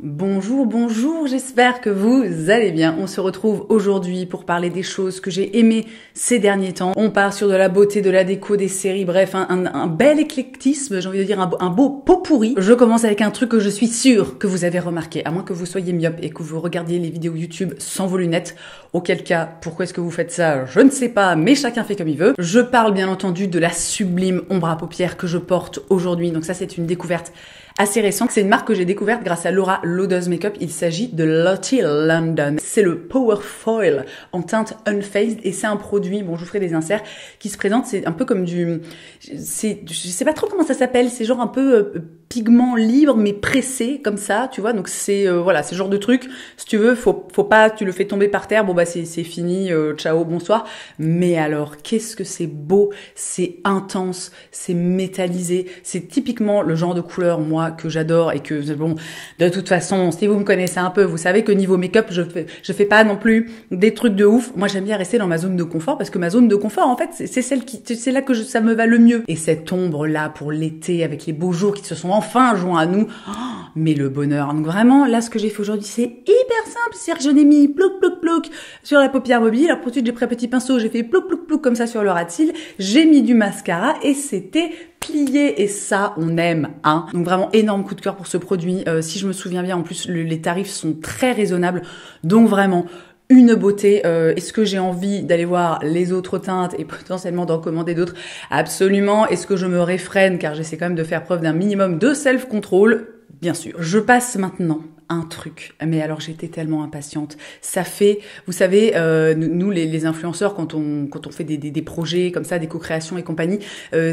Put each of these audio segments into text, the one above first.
Bonjour, bonjour, j'espère que vous allez bien. On se retrouve aujourd'hui pour parler des choses que j'ai aimées ces derniers temps. On part sur de la beauté, de la déco, des séries, bref, un bel éclectisme, j'ai envie de dire un beau pot pourri. Je commence avec un truc que je suis sûre que vous avez remarqué, à moins que vous soyez myope et que vous regardiez les vidéos YouTube sans vos lunettes, auquel cas, pourquoi est-ce que vous faites ça? Je ne sais pas, mais chacun fait comme il veut. Je parle bien entendu de la sublime ombre à paupières que je porte aujourd'hui, donc ça c'est une découverte assez récent. C'est une marque que j'ai découverte grâce à Laura Laudeuse Makeup. Il s'agit de Lottie London. C'est le Power Foil en teinte Unfazed et c'est un produit, bon je vous ferai des inserts, qui se présente, c'est un peu comme je sais pas trop comment ça s'appelle, c'est genre un peu pigment libre mais pressé comme ça, tu vois, donc c'est voilà, c'est le genre de truc, si tu veux, faut pas, tu le fais tomber par terre, bon bah c'est fini, ciao, bonsoir. Mais alors, qu'est-ce que c'est beau, c'est intense, c'est métallisé, c'est typiquement le genre de couleur, moi, que j'adore et que, bon, de toute façon, si vous me connaissez un peu, vous savez que niveau make-up, je fais pas non plus des trucs de ouf. Moi, j'aime bien rester dans ma zone de confort parce que ma zone de confort, en fait, c'est là que ça me va le mieux. Et cette ombre-là pour l'été avec les beaux jours qui se sont enfin joints à nous, oh, mais le bonheur. Donc vraiment, là, ce que j'ai fait aujourd'hui, c'est hyper simple. C'est-à-dire que je n'ai mis plouc, plouc, plouc sur la paupière mobile. Alors, pour tout de suite, j'ai pris un petit pinceau, j'ai fait plouc, plouc, plouc comme ça sur le ras de cils. J'ai mis du mascara et c'était plié et ça on aime, hein. Donc vraiment énorme coup de cœur pour ce produit. Si je me souviens bien, en plus les tarifs sont très raisonnables, donc vraiment une beauté. Est-ce que j'ai envie d'aller voir les autres teintes et potentiellement d'en commander d'autres? Absolument. Est-ce que je me réfrène car j'essaie quand même de faire preuve d'un minimum de self-control? Bien sûr. Je passe maintenant un truc, mais alors j'étais tellement impatiente. Ça fait, vous savez, nous les influenceurs, quand on fait des projets comme ça, des co-créations et compagnie,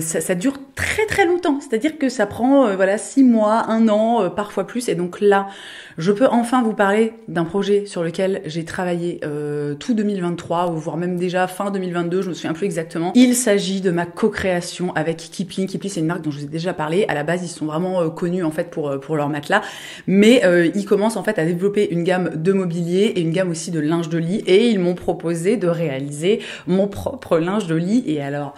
ça dure très très longtemps. C'est-à-dire que ça prend voilà 6 mois, 1 an, parfois plus. Et donc là, je peux enfin vous parler d'un projet sur lequel j'ai travaillé tout 2023, ou voire même déjà fin 2022, je me souviens plus exactement. Il s'agit de ma co-création avec Kipling. Kipling, c'est une marque dont je vous ai déjà parlé. À la base, ils sont vraiment connus en fait pour leur matelas, mais ils commencent en fait à développer une gamme de mobilier et une gamme aussi de linge de lit, et ils m'ont proposé de réaliser mon propre linge de lit. Et alors,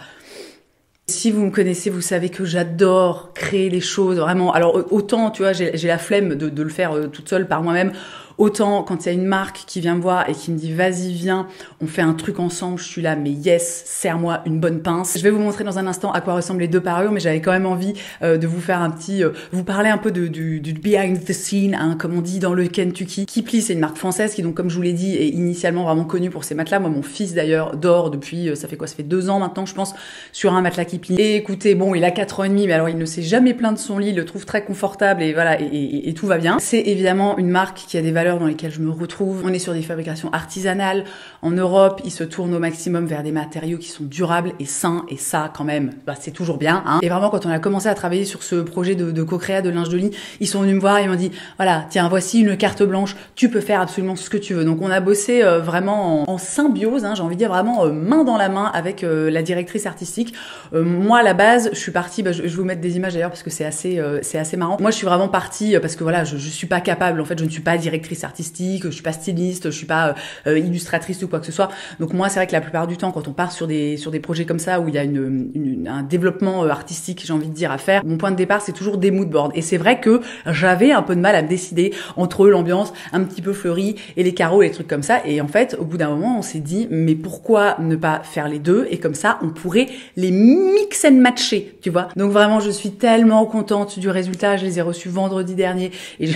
si vous me connaissez, vous savez que j'adore créer des choses, vraiment. Alors autant, tu vois, j'ai la flemme de le faire toute seule par moi-même. Autant quand il y a une marque qui vient me voir et qui me dit vas-y viens, on fait un truc ensemble, je suis là, mais yes, serre-moi une bonne pince. Je vais vous montrer dans un instant à quoi ressemblent les deux parures, mais j'avais quand même envie de vous faire un petit, vous parler un peu du behind the scene, hein, comme on dit dans le Kentucky. Kipling, c'est une marque française qui, donc comme je vous l'ai dit, est initialement vraiment connue pour ses matelas. Moi, mon fils d'ailleurs dort depuis, ça fait 2 ans maintenant, je pense, sur un matelas Kipling. Et écoutez, bon, il a 4 ans et demi, mais alors il ne s'est jamais plaint de son lit, il le trouve très confortable et voilà, et tout va bien. C'est évidemment une marque qui a des valeurs dans lesquelles je me retrouve. On est sur des fabrications artisanales. En Europe, ils se tournent au maximum vers des matériaux qui sont durables et sains, et ça, quand même, bah, c'est toujours bien, hein. Et vraiment, quand on a commencé à travailler sur ce projet de co-créa de linge de lit, ils sont venus me voir et ils m'ont dit, voilà, tiens, voici une carte blanche, tu peux faire absolument ce que tu veux. Donc, on a bossé vraiment en symbiose, hein, j'ai envie de dire vraiment main dans la main avec la directrice artistique. Moi, à la base, je suis partie, bah, je vais vous mettre des images d'ailleurs parce que c'est assez marrant. Moi, je suis vraiment partie parce que voilà, je suis pas capable, en fait, je ne suis pas directrice artistique, je suis pas styliste, je suis pas illustratrice ou quoi que ce soit. Donc moi, c'est vrai que la plupart du temps, quand on part sur des projets comme ça où il y a un développement artistique, j'ai envie de dire, à faire, mon point de départ, c'est toujours des mood boards. Et c'est vrai que j'avais un peu de mal à me décider entre l'ambiance un petit peu fleurie et les carreaux et les trucs comme ça. Et en fait, au bout d'un moment, on s'est dit, mais pourquoi ne pas faire les deux? Et comme ça, on pourrait les mix and matcher, tu vois. Donc vraiment, je suis tellement contente du résultat. Je les ai reçus vendredi dernier et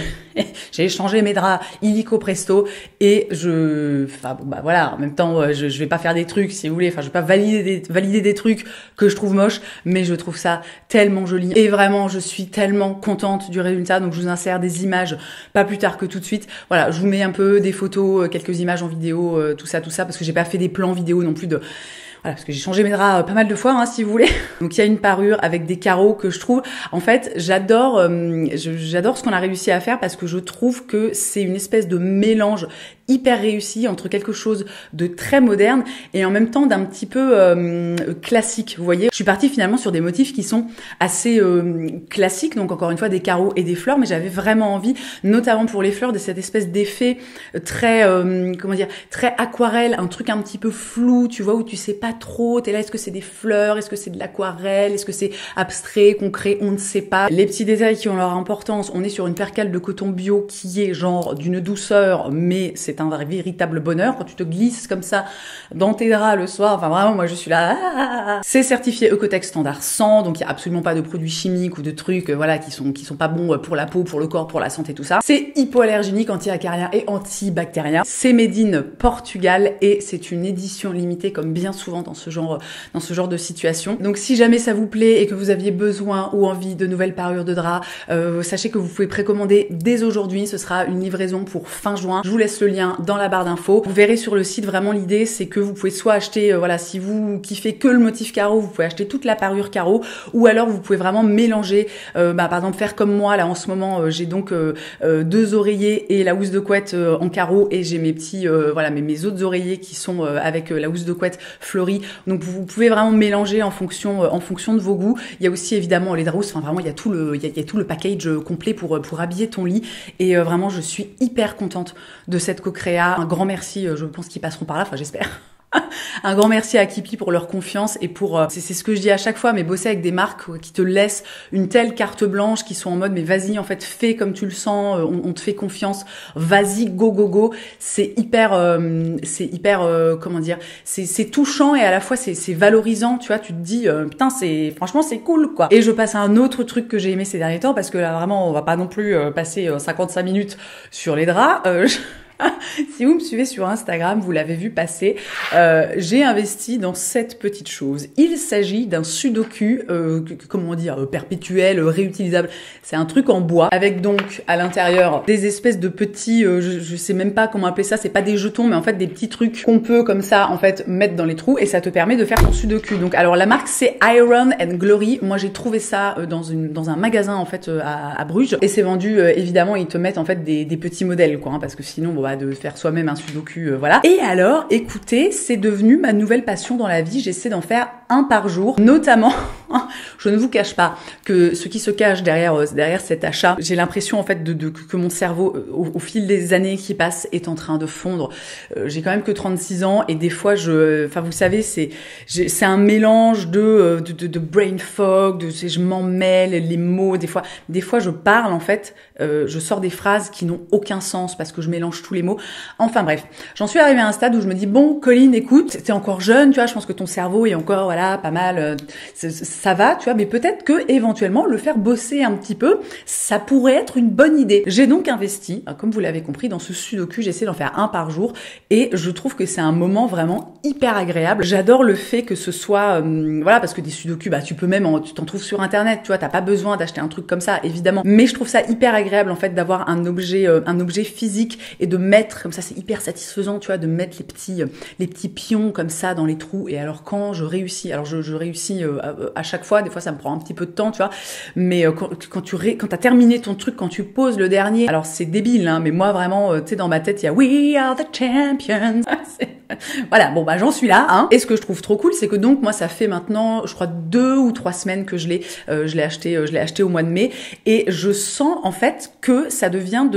j'ai échangé mes draps illico presto, et enfin bon bah voilà, en même temps je vais pas faire des trucs, si vous voulez, enfin je vais pas valider des trucs que je trouve moches, mais je trouve ça tellement joli et vraiment je suis tellement contente du résultat. Donc je vous insère des images pas plus tard que tout de suite. Voilà, je vous mets un peu des photos, quelques images en vidéo, tout ça parce que j'ai pas fait des plans vidéo non plus de... Voilà, parce que j'ai changé mes draps pas mal de fois, hein, si vous voulez. Donc il y a une parure avec des carreaux que je trouve, en fait, j'adore ce qu'on a réussi à faire parce que je trouve que c'est une espèce de mélange hyper réussi entre quelque chose de très moderne et en même temps d'un petit peu classique, vous voyez. Je suis partie finalement sur des motifs qui sont assez classiques, donc encore une fois des carreaux et des fleurs, mais j'avais vraiment envie, notamment pour les fleurs, de cette espèce d'effet très, comment dire, très aquarelle, un truc un petit peu flou, tu vois, où tu sais pas trop, t'es là, est-ce que c'est des fleurs, est-ce que c'est de l'aquarelle, est-ce que c'est abstrait, concret, on ne sait pas. Les petits détails qui ont leur importance, on est sur une percale de coton bio qui est genre d'une douceur, mais c'est un véritable bonheur quand tu te glisses comme ça dans tes draps le soir, enfin vraiment moi je suis là. C'est certifié Oeko-Tex standard 100, donc il y a absolument pas de produits chimiques ou de trucs voilà qui sont pas bons pour la peau, pour le corps, pour la santé, tout ça. C'est hypoallergénique, anti-acarien et antibactérien. C'est made in Portugal et c'est une édition limitée comme bien souvent dans ce genre de situation. Donc si jamais ça vous plaît et que vous aviez besoin ou envie de nouvelles parures de draps, sachez que vous pouvez précommander dès aujourd'hui, ce sera une livraison pour fin juin. Je vous laisse le lien dans la barre d'infos. Vous verrez sur le site, vraiment l'idée c'est que vous pouvez soit acheter, voilà, si vous kiffez que le motif carreau, vous pouvez acheter toute la parure carreau, ou alors vous pouvez vraiment mélanger, par exemple faire comme moi là en ce moment, j'ai donc 2 oreillers et la housse de couette en carreau et j'ai mes petits, voilà, mes autres oreillers qui sont avec la housse de couette fleurie. Donc vous pouvez vraiment mélanger en fonction de vos goûts. Il y a aussi évidemment les draps, enfin vraiment il y a tout le package complet pour habiller ton lit et vraiment je suis hyper contente de cette co-créa. Un grand merci, je pense qu'ils passeront par là, enfin j'espère. Un grand merci à Kipi pour leur confiance et pour c'est ce que je dis à chaque fois, mais bosser avec des marques qui te laissent une telle carte blanche, qui sont en mode mais vas-y en fait fais comme tu le sens, on te fait confiance, vas-y go go go. C'est hyper comment dire, c'est touchant et à la fois c'est valorisant, tu vois, tu te dis putain franchement c'est cool quoi. Et je passe à un autre truc que j'ai aimé ces derniers temps parce que là vraiment on va pas non plus passer 55 minutes sur les draps. Si vous me suivez sur Instagram, vous l'avez vu passer, j'ai investi dans cette petite chose. Il s'agit d'un sudoku, comment dire, perpétuel, réutilisable. C'est un truc en bois avec donc à l'intérieur des espèces de petits, je sais même pas comment appeler ça, c'est pas des jetons, mais en fait des petits trucs qu'on peut comme ça en fait mettre dans les trous et ça te permet de faire ton sudoku. Donc alors la marque c'est Iron and Glory. Moi j'ai trouvé ça dans un magasin en fait à Bruges et c'est vendu évidemment ils te mettent en fait des petits modèles quoi, hein, parce que sinon bon, de faire soi-même un sudoku, voilà. Et alors, écoutez, c'est devenu ma nouvelle passion dans la vie. J'essaie d'en faire un par jour, notamment, je ne vous cache pas que ce qui se cache derrière cet achat, j'ai l'impression en fait que mon cerveau, au fil des années qui passent, est en train de fondre. J'ai quand même que 36 ans et des fois, enfin vous savez, c'est un mélange de brain fog, je m'en mêle les mots. Des fois, je parle en fait, je sors des phrases qui n'ont aucun sens parce que je mélange tous les mots. Enfin bref, j'en suis arrivée à un stade où je me dis bon, Colline, écoute, t'es encore jeune, tu vois, je pense que ton cerveau est encore voilà pas mal, ça va, tu vois, mais peut-être que éventuellement le faire bosser un petit peu, ça pourrait être une bonne idée. J'ai donc investi, comme vous l'avez compris, dans ce sudoku. J'essaie d'en faire un par jour et je trouve que c'est un moment vraiment hyper agréable. J'adore le fait que ce soit voilà, parce que des sudoku, bah tu peux même tu t'en trouves sur internet, tu vois, t'as pas besoin d'acheter un truc comme ça évidemment, mais je trouve ça hyper agréable en fait d'avoir un objet physique et de mettre comme ça, c'est hyper satisfaisant, tu vois, de mettre les petits pions comme ça dans les trous. Et alors quand je réussis, alors je réussis à chaque fois, des fois ça me prend un petit peu de temps, tu vois, mais quand t'as terminé ton truc, quand tu poses le dernier, alors c'est débile, hein, mais moi vraiment, tu sais, dans ma tête il y a We are the champions. Voilà, bon bah j'en suis là, hein. Et ce que je trouve trop cool, c'est que donc moi ça fait maintenant, je crois 2 ou 3 semaines que je l'ai acheté au mois de mai, et je sens en fait que ça devient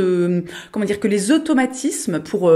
comment dire, que les automatismes pour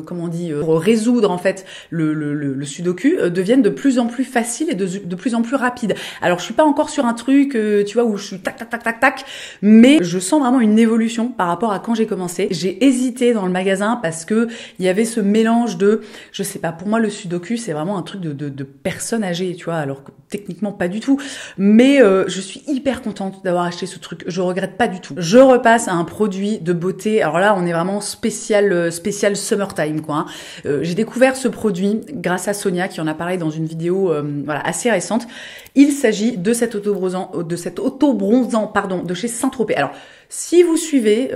comment on dit, pour résoudre en fait le sudoku deviennent de plus en plus faciles et de plus en plus rapides. Alors je suis pas encore sur un truc tu vois où je suis tac tac tac tac tac, mais je sens vraiment une évolution par rapport à quand j'ai commencé. J'ai hésité dans le magasin parce que il y avait ce mélange de, je sais pas, pour moi le sudoku c'est vraiment un truc de personnes âgées, tu vois, alors que techniquement pas du tout, mais je suis hyper contente d'avoir acheté ce truc, je regrette pas du tout. Je repasse à un produit de beauté, alors là on est vraiment spécial summertime quoi, hein. J'ai découvert ce produit grâce à Sonia qui en a parlé dans une vidéo voilà, assez récente. Il s'agit de cet autobronzant de chez Saint-Tropez. Alors Si vous suivez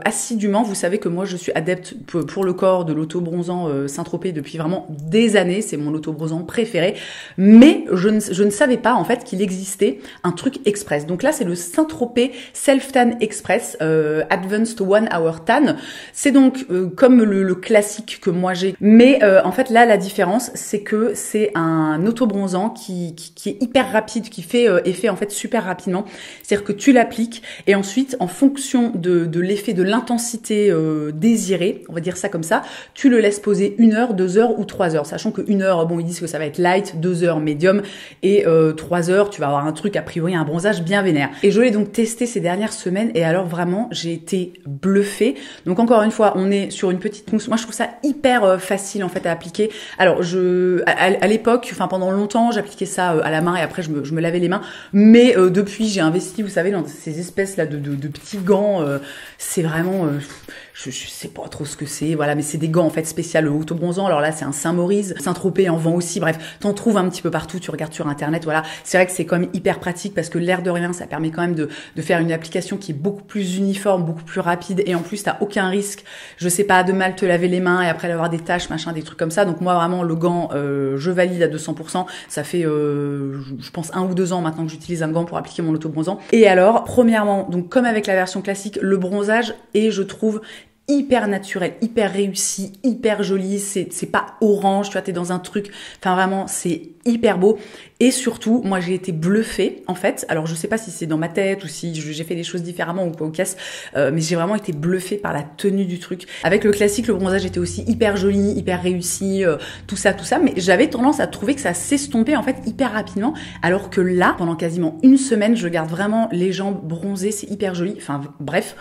assidûment, vous savez que moi je suis adepte pour le corps de l'auto-bronzant Saint-Tropez depuis vraiment des années, c'est mon auto-bronzant préféré, mais je ne savais pas en fait qu'il existait un truc express. Donc là c'est le Saint-Tropez Self Tan Express Advanced One Hour Tan. C'est donc comme le classique que moi j'ai, mais en fait là la différence c'est que c'est un auto-bronzant qui est hyper rapide, qui fait effet en fait super rapidement. C'est-à-dire que tu l'appliques et ensuite en fonction de l'effet, de l'intensité désirée, on va dire ça comme ça, tu le laisses poser 1 heure, 2 heures ou 3 heures, sachant que 1 heure, bon ils disent que ça va être light, 2 heures médium et 3 heures tu vas avoir un truc a priori, un bronzage bien vénère. Et je l'ai donc testé ces dernières semaines et alors vraiment j'ai été bluffée. Donc encore une fois on est sur une petite mousse, moi je trouve ça hyper facile en fait à appliquer. Alors à l'époque, enfin pendant longtemps j'appliquais ça à la main et après je me lavais les mains, mais depuis j'ai investi, vous savez, dans ces espèces là de petits gants, c'est vraiment je sais pas trop ce que c'est, voilà, mais c'est des gants en fait spécial auto-bronzant. Alors là c'est un Saint-Maurice, Saint-Tropez en vend aussi, bref, t'en trouves un petit peu partout, tu regardes sur internet, voilà. C'est vrai que c'est quand même hyper pratique parce que l'air de rien ça permet quand même de faire une application qui est beaucoup plus uniforme, beaucoup plus rapide et en plus t'as aucun risque, je sais pas, de mal te laver les mains et après d'avoir des taches, machin, des trucs comme ça. Donc moi vraiment le gant je valide à 200%, ça fait je pense 1 ou 2 ans maintenant que j'utilise un gant pour appliquer mon auto-bronzant. Et alors premièrement, donc comme avec la version classique, le bronzage est, je trouve, hyper naturel, hyper réussi, hyper joli, c'est pas orange, tu vois, t'es dans un truc, enfin vraiment c'est hyper beau. Et surtout, moi j'ai été bluffée en fait, alors je sais pas si c'est dans ma tête ou si j'ai fait des choses différemment ou pas au caisse, mais j'ai vraiment été bluffée par la tenue du truc. Avec le classique, le bronzage était aussi hyper joli, hyper réussi, tout ça, mais j'avais tendance à trouver que ça s'estompait en fait hyper rapidement, alors que là, pendant quasiment 1 semaine, je garde vraiment les jambes bronzées, c'est hyper joli, enfin bref,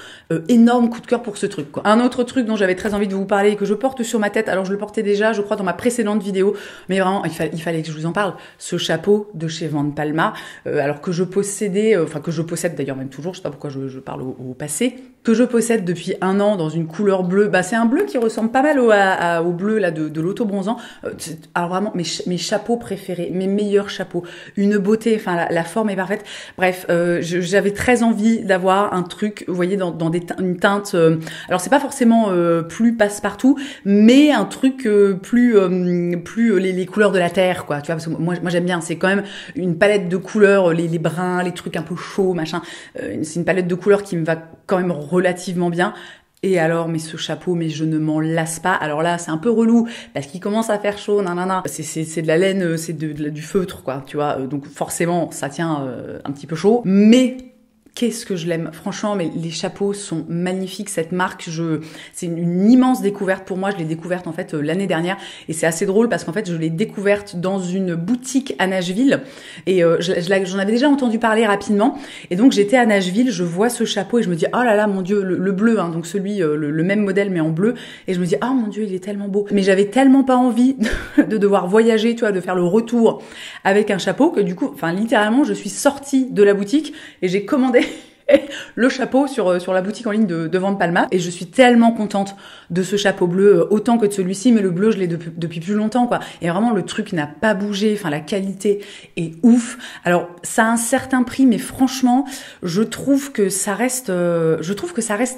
énorme coup de cœur pour ce truc quoi. Un autre truc dont j'avais très envie de vous parler et que je porte sur ma tête, alors je le portais déjà, je crois, dans ma précédente vidéo, mais vraiment, il fallait que je vous en parle, ce chapeau de chez Van Palma, alors que je possédais, enfin que je possède d'ailleurs même toujours, je sais pas pourquoi je parle au passé, que je possède depuis 1 an dans une couleur bleue, bah c'est un bleu qui ressemble pas mal au bleu là de l'auto-bronzant, alors vraiment mes chapeaux préférés, mes meilleurs chapeaux, une beauté, enfin la forme est parfaite, bref, j'avais très envie d'avoir un truc, vous voyez, dans une teinte, alors c'est pas forcément plus passe-partout, mais un truc plus les couleurs de la terre quoi, tu vois, parce que moi j'aime bien, c'est quand même une palette de couleurs, les bruns, les trucs un peu chauds, machin, c'est une palette de couleurs qui me va quand même relativement bien. Et alors, mais ce chapeau, mais je ne m'en lasse pas. Alors là, c'est un peu relou parce qu'il commence à faire chaud, nanana. C'est de la laine, c'est du feutre, quoi, tu vois. Donc forcément, ça tient un petit peu chaud. Mais qu'est-ce que je l'aime, franchement, mais les chapeaux sont magnifiques, cette marque, c'est une immense découverte pour moi, je l'ai découverte en fait l'année dernière, et c'est assez drôle parce qu'en fait je l'ai découverte dans une boutique à Nashville, et j'en avais déjà entendu parler rapidement, et donc j'étais à Nashville, je vois ce chapeau et je me dis, oh là là, mon Dieu, le bleu, hein, donc celui, le même modèle mais en bleu, et je me dis, oh mon Dieu, il est tellement beau, mais j'avais tellement pas envie de devoir voyager, tu vois, de faire le retour avec un chapeau, que du coup, enfin littéralement, je suis sortie de la boutique et j'ai commandé le chapeau sur la boutique en ligne de Van Palma, et je suis tellement contente de ce chapeau bleu autant que de celui-ci, mais le bleu je l'ai depuis plus longtemps quoi, et vraiment le truc n'a pas bougé, enfin la qualité est ouf. Alors ça a un certain prix, mais franchement je trouve que ça reste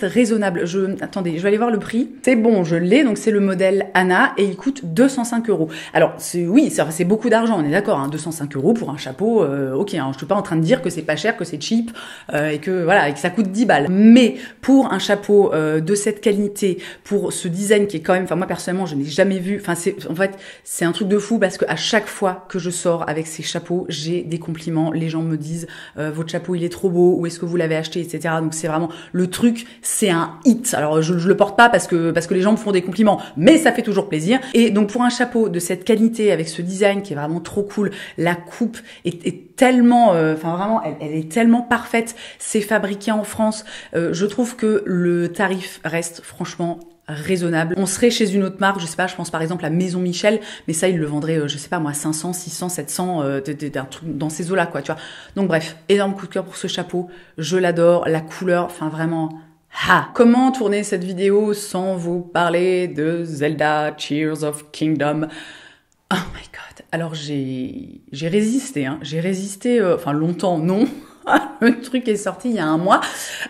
raisonnable. Attendez, je vais aller voir le prix. C'est bon, je l'ai, donc c'est le modèle Anna et il coûte 205 €. Alors c'est beaucoup d'argent, on est d'accord, hein, 205 € pour un chapeau, ok, hein, je suis pas en train de dire que c'est pas cher, que c'est cheap, et que voilà, et que ça coûte 10 balles. Mais pour un chapeau de cette qualité, pour ce design qui est quand même, enfin moi personnellement je n'ai jamais vu, enfin c'est un truc de fou parce que à chaque fois que je sors avec ces chapeaux, j'ai des compliments, les gens me disent votre chapeau il est trop beau, où est-ce que vous l'avez acheté, etc. Donc c'est vraiment le truc, c'est un hit. Alors je le porte pas parce que les gens me font des compliments, mais ça fait toujours plaisir. Et donc pour un chapeau de cette qualité avec ce design qui est vraiment trop cool, la coupe est tellement, enfin vraiment elle est tellement parfaite, c'est fabriqué en France, je trouve que le tarif reste franchement raisonnable. On serait chez une autre marque, je sais pas, je pense par exemple à Maison Michel, mais ça ils le vendraient, je sais pas moi, 500, 600, 700, d'un truc dans ces eaux-là quoi, tu vois. Donc bref, énorme coup de cœur pour ce chapeau, je l'adore, la couleur, enfin vraiment. Comment tourner cette vidéo sans vous parler de Zelda Tears of Kingdom? Oh my god. Alors j'ai résisté, hein. J'ai résisté, enfin longtemps non. Le truc est sorti il y a un mois,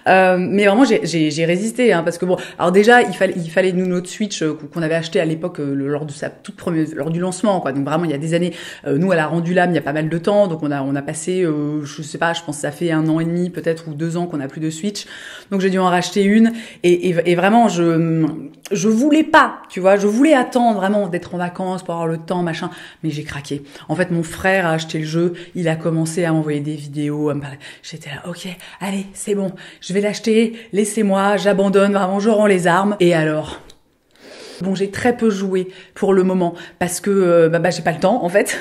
mais vraiment j'ai résisté, hein, parce que bon, alors déjà il fallait nous notre Switch qu'on avait acheté à l'époque lors de sa toute première, lors du lancement, quoi. Donc vraiment il y a des années, nous elle a rendu l'âme il y a pas mal de temps, donc on a passé, je sais pas, je pense que ça fait 1 an et demi peut-être ou 2 ans qu'on a plus de Switch, donc j'ai dû en racheter une et vraiment je voulais pas, tu vois, je voulais attendre vraiment d'être en vacances pour avoir le temps, machin, mais j'ai craqué. En fait mon frère a acheté le jeu, il a commencé à m'envoyer des vidéos, à me parler. J'étais là, ok, allez, c'est bon, je vais l'acheter, laissez-moi, j'abandonne, vraiment, je rends les armes. Et alors? Bon, j'ai très peu joué pour le moment parce que j'ai pas le temps en fait,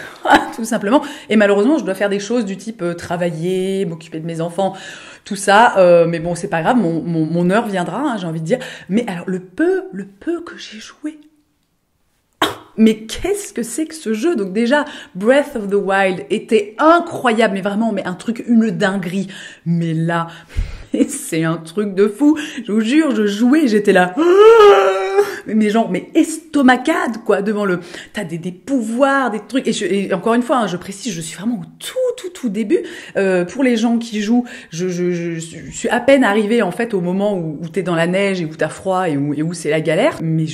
tout simplement. Et malheureusement, je dois faire des choses du type travailler, m'occuper de mes enfants, tout ça. Mais bon, c'est pas grave, mon heure viendra, hein, j'ai envie de dire. Mais alors, le peu que j'ai joué. Mais qu'est-ce que c'est que ce jeu? Donc déjà, Breath of the Wild était incroyable, mais vraiment, mais un truc, une dinguerie. Mais là, c'est un truc de fou. Je vous jure, je jouais, j'étais là, mais genre, mais estomacade, quoi, devant le, t'as des pouvoirs, des trucs. Et encore une fois, hein, je précise, je suis vraiment au tout début. Pour les gens qui jouent, je suis à peine arrivée en fait au moment où t'es dans la neige et où t'as froid et où c'est la galère. Mais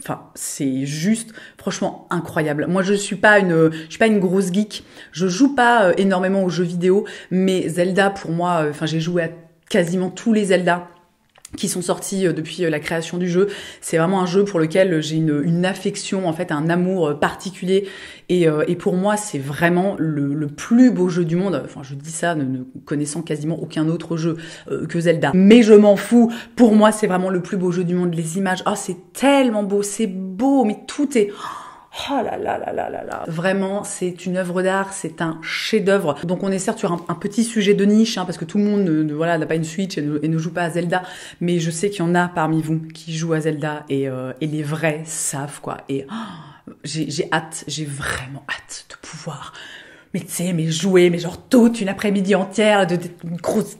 enfin, c'est juste, franchement, incroyable. Moi, je suis pas une grosse geek. Je joue pas énormément aux jeux vidéo, mais Zelda, pour moi, enfin, j'ai joué à quasiment tous les Zelda qui sont sortis depuis la création du jeu. C'est vraiment un jeu pour lequel j'ai une affection, en fait, un amour particulier. Et pour moi, c'est vraiment le plus beau jeu du monde. Enfin, je dis ça ne connaissant quasiment aucun autre jeu que Zelda. Mais je m'en fous. Pour moi, c'est vraiment le plus beau jeu du monde. Les images, oh, c'est tellement beau, c'est beau, mais tout est... Oh là là là là là là. Vraiment, c'est une œuvre d'art, c'est un chef-d'œuvre. Donc on est certes sur un petit sujet de niche, hein, parce que tout le monde n'a pas une Switch et ne joue pas à Zelda. Mais je sais qu'il y en a parmi vous qui jouent à Zelda et les vrais savent, quoi. Et j'ai hâte, j'ai vraiment hâte de pouvoir, mais tu sais, mais jouer, mais genre toute une après-midi entière de grosse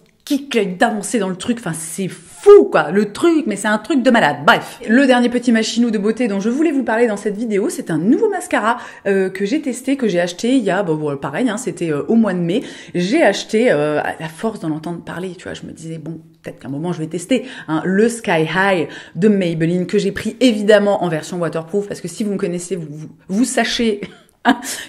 d'avancer dans le truc, enfin c'est fou quoi, le truc, mais c'est un truc de malade. Bref, le dernier petit machinou de beauté dont je voulais vous parler dans cette vidéo, c'est un nouveau mascara que j'ai testé, que j'ai acheté il y a, pareil, hein, c'était au mois de mai. J'ai acheté, à la force d'en entendre parler, tu vois, je me disais bon, peut-être qu'à un moment je vais tester, hein, le Sky High de Maybelline que j'ai pris évidemment en version waterproof, parce que si vous me connaissez, vous sachez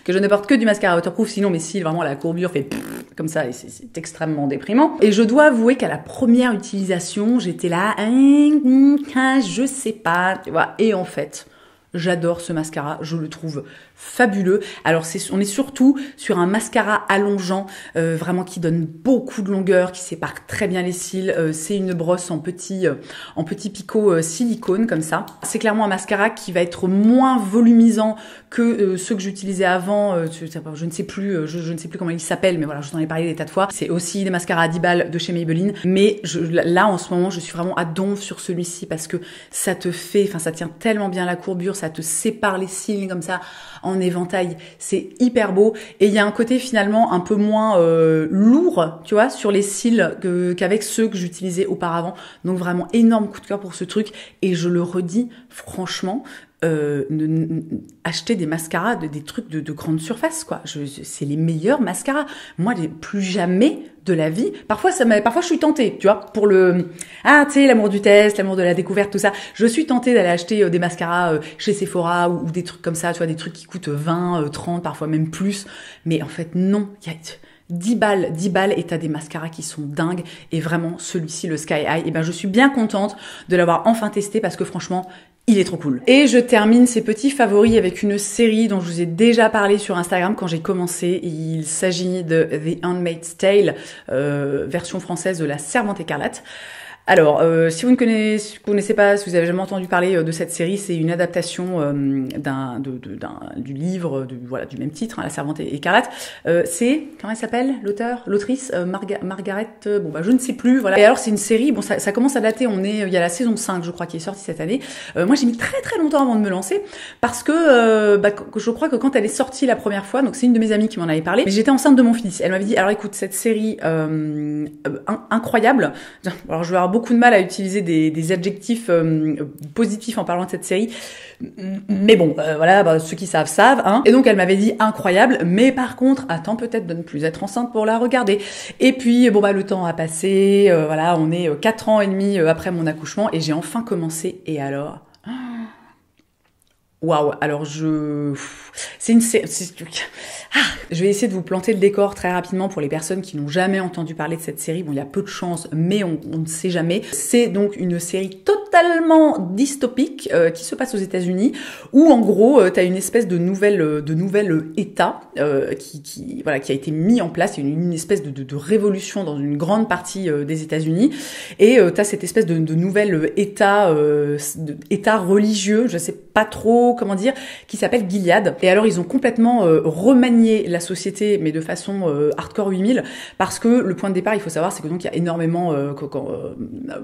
que je ne porte que du mascara waterproof, sinon mes cils, vraiment la courbure fait comme ça et c'est extrêmement déprimant. Et je dois avouer qu'à la première utilisation, j'étais là, je sais pas, tu vois. Et en fait, j'adore ce mascara, je le trouve fabuleux. Alors on est surtout sur un mascara allongeant, vraiment qui donne beaucoup de longueur, qui sépare très bien les cils. C'est une brosse en petit picot silicone comme ça. C'est clairement un mascara qui va être moins volumisant que ceux que j'utilisais avant. Je ne sais plus, je ne sais plus comment il s'appelle, mais voilà, je vous en ai parlé des tas de fois. C'est aussi des mascaras à 10 balles de chez Maybelline. Mais là, en ce moment, je suis vraiment à donf sur celui-ci parce que ça tient tellement bien la courbure, ça te sépare les cils comme ça en éventail, c'est hyper beau. Et il y a un côté finalement un peu moins lourd, tu vois, sur les cils qu'avec ceux que j'utilisais auparavant. Donc vraiment énorme coup de cœur pour ce truc. Et je le redis, franchement, acheter des mascaras, des trucs de grande surface, quoi. C'est les meilleurs mascaras. Moi, plus jamais de la vie. Parfois je suis tentée, tu vois, pour tu sais, l'amour du test, l'amour de la découverte, tout ça. Je suis tentée d'aller acheter des mascaras chez Sephora ou des trucs comme ça, tu vois, des trucs qui coûtent 20, 30, parfois même plus. Mais en fait, non. Il y a 10 balles et t'as des mascaras qui sont dingues. Et vraiment, celui-ci, le Sky High, et ben, je suis bien contente de l'avoir enfin testé parce que franchement, il est trop cool. Et je termine ces petits favoris avec une série dont je vous ai déjà parlé sur Instagram quand j'ai commencé. Il s'agit de The Handmaid's Tale, version française de La Servante écarlate. Alors, si vous ne connaissez pas, si vous avez jamais entendu parler de cette série, c'est une adaptation du livre, du même titre, hein, La Servante écarlate. C'est, comment elle s'appelle, l'autrice, Margaret, je ne sais plus, voilà. Et alors, c'est une série, bon, ça commence à dater, il y a la saison 5, je crois, qui est sortie cette année. Moi, j'ai mis très très longtemps avant de me lancer, parce que, je crois que quand elle est sortie la première fois, donc c'est une de mes amies qui m'en avait parlé, mais j'étais enceinte de mon fils. Elle m'avait dit, alors écoute, cette série, incroyable, alors je vais avoir beaucoup beaucoup de mal à utiliser des adjectifs positifs en parlant de cette série. Mais bon, voilà, bah, ceux qui savent, savent. Hein. Et donc, elle m'avait dit incroyable, mais par contre, attends peut-être de ne plus être enceinte pour la regarder. Et puis, bon, bah, le temps a passé. Voilà, on est 4 ans et demi après mon accouchement et j'ai enfin commencé. Et alors... Waouh, alors c'est une série... Je vais essayer de vous planter le décor très rapidement pour les personnes qui n'ont jamais entendu parler de cette série. Bon, il y a peu de chance, mais on ne sait jamais. C'est donc une série totalement dystopique qui se passe aux États-Unis, où en gros, tu as une espèce de nouvel État qui a été mis en place, une espèce de révolution dans une grande partie des États-Unis, et tu as cette espèce de nouvel État religieux, je sais pas trop comment dire, qui s'appelle Gilead. Et alors ils ont complètement remanié la société, mais de façon hardcore 8000, parce que le point de départ, il faut savoir, c'est que donc il y a énormément,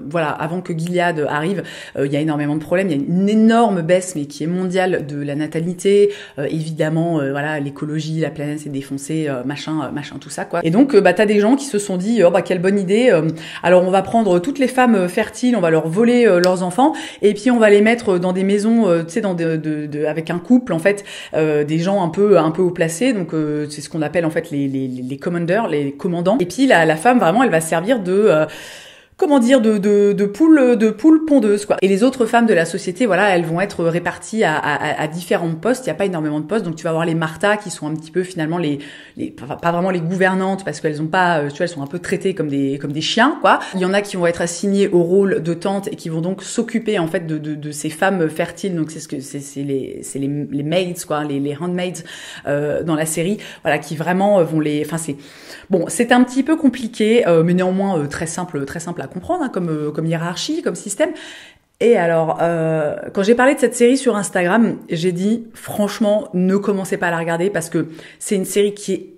voilà, avant que Gilead arrive, il y a énormément de problèmes. Il y a une énorme baisse, mais qui est mondiale, de la natalité. Évidemment, voilà, l'écologie, la planète s'est défoncée, machin, tout ça, quoi. Et donc, bah, t'as des gens qui se sont dit, oh bah quelle bonne idée. Alors on va prendre toutes les femmes fertiles, on va leur voler leurs enfants, et puis on va les mettre dans des maisons, tu sais, avec un couple, en fait, des gens un peu haut placés. Donc c'est ce qu'on appelle en fait les commanders, les commandants. Et puis la femme, vraiment, elle va servir de poule pondeuse, quoi. Et les autres femmes de la société, voilà, elles vont être réparties à différents postes. Il y a pas énormément de postes, donc tu vas avoir les Martha qui sont un petit peu finalement pas vraiment les gouvernantes, parce qu'elles ont pas, tu vois, elles sont un peu traitées comme des chiens, quoi. Il y en a qui vont être assignées au rôle de tante et qui vont donc s'occuper en fait de ces femmes fertiles. Donc c'est les maids, quoi, les handmaids dans la série, voilà, qui vraiment vont c'est un petit peu compliqué, mais néanmoins très simple à comprendre, hein, comme hiérarchie, comme système. Et alors, quand j'ai parlé de cette série sur Instagram, j'ai dit, franchement, ne commencez pas à la regarder, parce que c'est une série qui est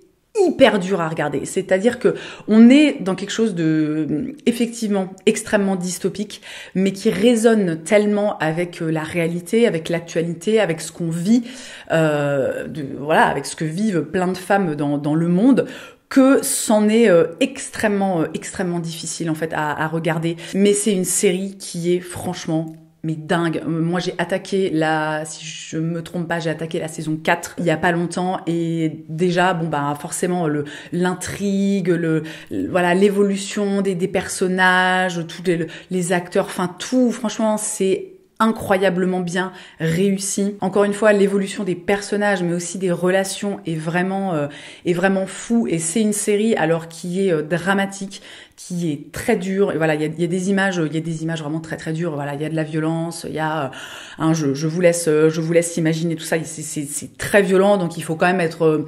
hyper dure à regarder. C'est-à-dire que on est dans quelque chose de, effectivement, extrêmement dystopique, mais qui résonne tellement avec la réalité, avec l'actualité, avec ce qu'on vit, avec ce que vivent plein de femmes dans le monde, que c'en est extrêmement difficile en fait à regarder. Mais c'est une série qui est franchement dingue. Moi j'ai attaqué si je me trompe pas, j'ai attaqué la saison 4 il y a pas longtemps, et déjà forcément l'intrigue, l'évolution des personnages, tous les acteurs, enfin tout, franchement c'est incroyablement bien réussi. Encore une fois, l'évolution des personnages, mais aussi des relations est vraiment fou. Et c'est une série alors qui est dramatique, qui est très dure. Et voilà, il y a des images vraiment très très dures. Voilà, il y a de la violence, il y a, je vous laisse imaginer tout ça. C'est très violent, donc il faut quand même être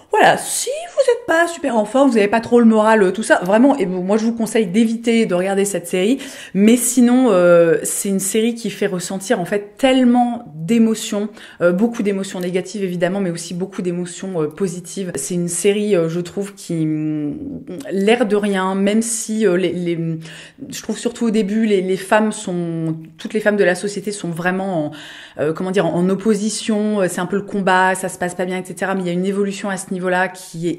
voilà, si vous n'êtes pas super en forme, vous n'avez pas trop le moral, tout ça, vraiment, et moi je vous conseille d'éviter de regarder cette série, mais sinon, c'est une série qui fait ressentir en fait tellement d'émotions, beaucoup d'émotions négatives évidemment, mais aussi beaucoup d'émotions positives. C'est une série, je trouve, qui, l'air de rien, même si je trouve surtout au début, toutes les femmes de la société sont vraiment en opposition, c'est un peu le combat, ça se passe pas bien, etc., mais il y a une évolution à ce niveau-là qui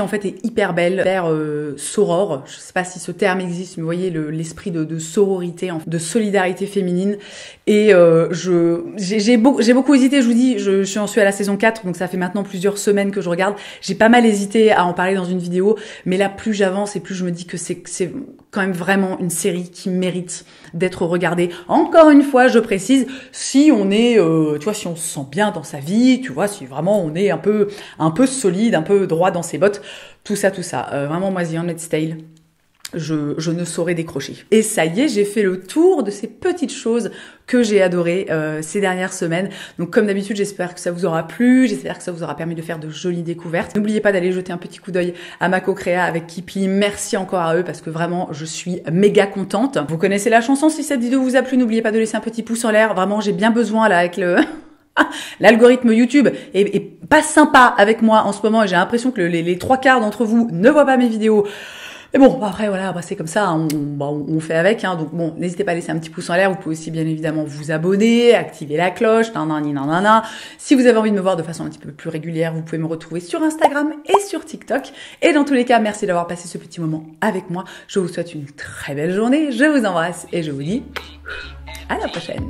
en fait est hyper belle, hyper sorore. Je sais pas si ce terme existe, mais vous voyez l'esprit de sororité, de solidarité féminine. Et j'ai beaucoup hésité, je vous dis, j'en suis à la saison 4, donc ça fait maintenant plusieurs semaines que je regarde. J'ai pas mal hésité à en parler dans une vidéo, mais là plus j'avance et plus je me dis que c'est quand même vraiment une série qui mérite d'être regardée. Encore une fois, je précise, si on est, tu vois, si on se sent bien dans sa vie, tu vois, si vraiment on est un peu solide, un peu droit dans ses bottes, tout ça. Vraiment, moi, The Handmaid's Tale, je ne saurais décrocher. Et ça y est, j'ai fait le tour de ces petites choses que j'ai adorées ces dernières semaines. Donc comme d'habitude, j'espère que ça vous aura plu, j'espère que ça vous aura permis de faire de jolies découvertes. N'oubliez pas d'aller jeter un petit coup d'œil à ma co-créa avec Kipli. Merci encore à eux parce que vraiment, je suis méga contente. Vous connaissez la chanson, si cette vidéo vous a plu, n'oubliez pas de laisser un petit pouce en l'air. Vraiment, j'ai bien besoin là avec l'algorithme YouTube est pas sympa avec moi en ce moment, et j'ai l'impression que les 3 quarts d'entre vous ne voient pas mes vidéos. Et bon, après voilà, bah, c'est comme ça, on fait avec, hein. Donc bon, n'hésitez pas à laisser un petit pouce en l'air. Vous pouvez aussi bien évidemment vous abonner, activer la cloche, nanana. Si vous avez envie de me voir de façon un petit peu plus régulière, vous pouvez me retrouver sur Instagram et sur TikTok. Et dans tous les cas, merci d'avoir passé ce petit moment avec moi. Je vous souhaite une très belle journée, je vous embrasse et je vous dis à la prochaine.